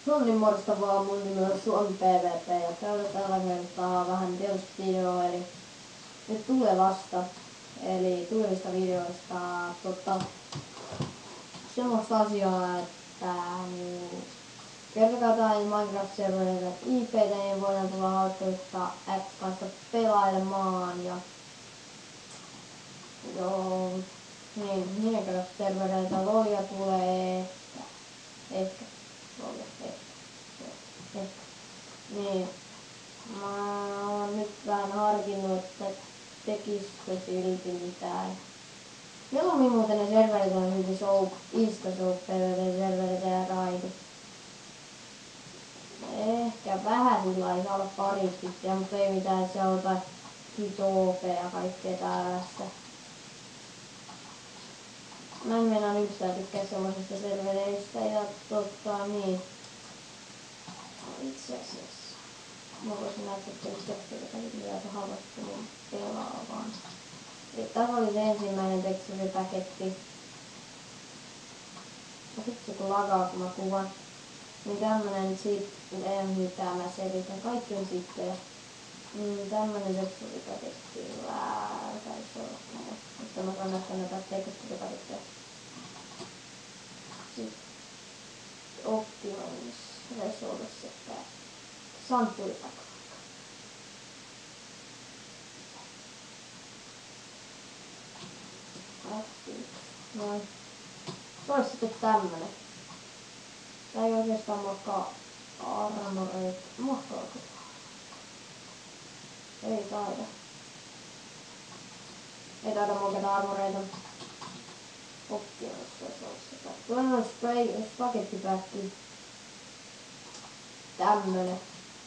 Sonnin morstavaa, mun nimi on Suomi PvP ja käydään tällä kertaa vähän videoa, eli nyt tulevasta, eli tulevista videoista semmoista asiaa, että kertokaa jotain Minecraft-servereille IP:tä, niin voidaan tulla hauskoista X-kanssa pelailemaan ja joo, niin Minecraft-servereiltä lolia tulee ehkä. Niin, mä oon nyt vähän harkinnut, että tekisikö silti mitään. Mieluummin muuten ne serverit on silti Insta-Soap-servereitä ja raidit. Ehkä vähän sillä ei saa olla paristittia, mutta ei mitään, se on jotain OP ja kaikkea tällaista. Mä en meinaa yhtään tykkää semmosista servereistä ja niin. Itse asiassa. Mä voisin näyttää teksturipaketti, mitä se havaittu mun pelaavan. Eli tässä oli se ensimmäinen teksturipaketti. Ja sitten kun lagaa kun mä kuvan, niin tämmönen mitä mä selitän. Kaikki on sitten. Tämmönen teksturipaketti taisi olla. Mutta mä kannattaa näitä teksturipaketteja. Sitten Optimus Resource Pack. Sanctuary Pack. Noin. Se olisi sitten tämmönen. Tää ei oikeastaan muokkaa armoreita. Muokkaako? Ei taida. Ei taida muokata armoreita. Optimus Resource Pack. Toinen on spagettipäkki. Tämmönen.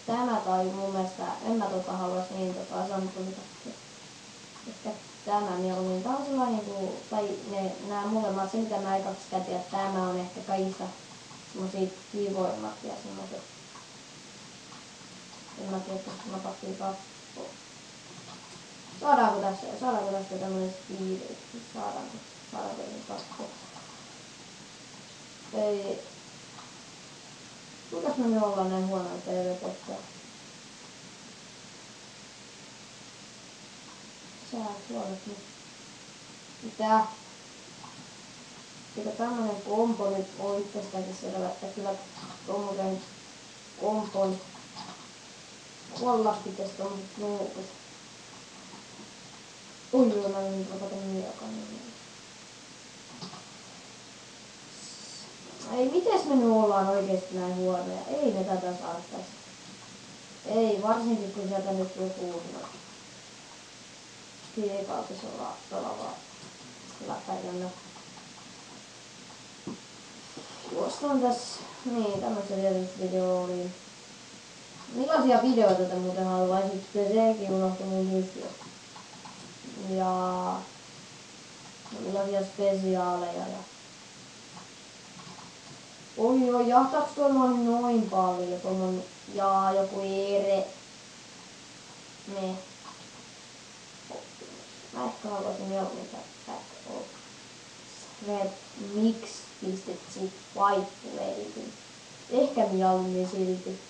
Tämä tai mun mielestä, en mä haluais niin sampulipakkia. Ehkä tämä mieluummin. Tää on sellainen kuin, tai nää molemmat, se mitä mä ekaksi kätin, että tämä on ehkä kaikista semmosia kivoimmat ja semmoset. En mä tiedä, koska mä pakkiin kappoon. Saadaanko tästä tämmönen speed? Saadaanko sen kappoon? Ei. Kuinkas me ollaan näin huonoja PvP:ssä? Sä huonot nyt. Mitä? Eikö tämmönen kompo nyt oo itsestäänkin selvä, että kyllä tommosen kompon olla pitäis tommoset nuukut. Oi joo, mä en nyt lopeta miakaan. Ei, mites me nyt ollaan oikeesti näin huonoja? Ei ne tätä saattais. Ei, varsinkin kun sieltä nyt joku kiikautisella pelavaa läpäikänä. Juostaan tässä. Niin, tämmöstä tietysti video oli. Millaisia videoita te muuten haluaisitte? Sekin unohtui mun kysyä. Ja millaisia spesiaaleja ja oi, jahtaaks tuolla noin paljon, tuommoinen, jaa, joku ere. Ne. Mä ehkä haluaisin mieluummin Back of Thread Mix.zip white. Ehkä mieluummin silti.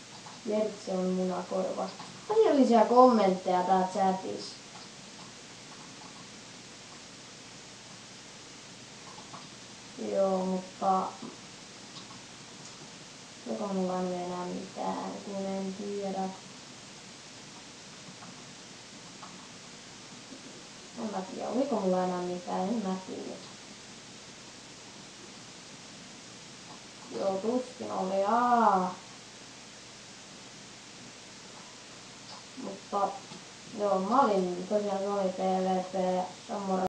Lertse on munakorva. Asiallisia kommentteja tää chatissa. Joo, mutta joko mulla ei enää mitään, kun en tiedä. En mä tiedä, oliko mulla enää mitään, en mä tiedä. Joo, tuskin oli, Mutta joo, mä olin tosiaan Suomi PvP Samurai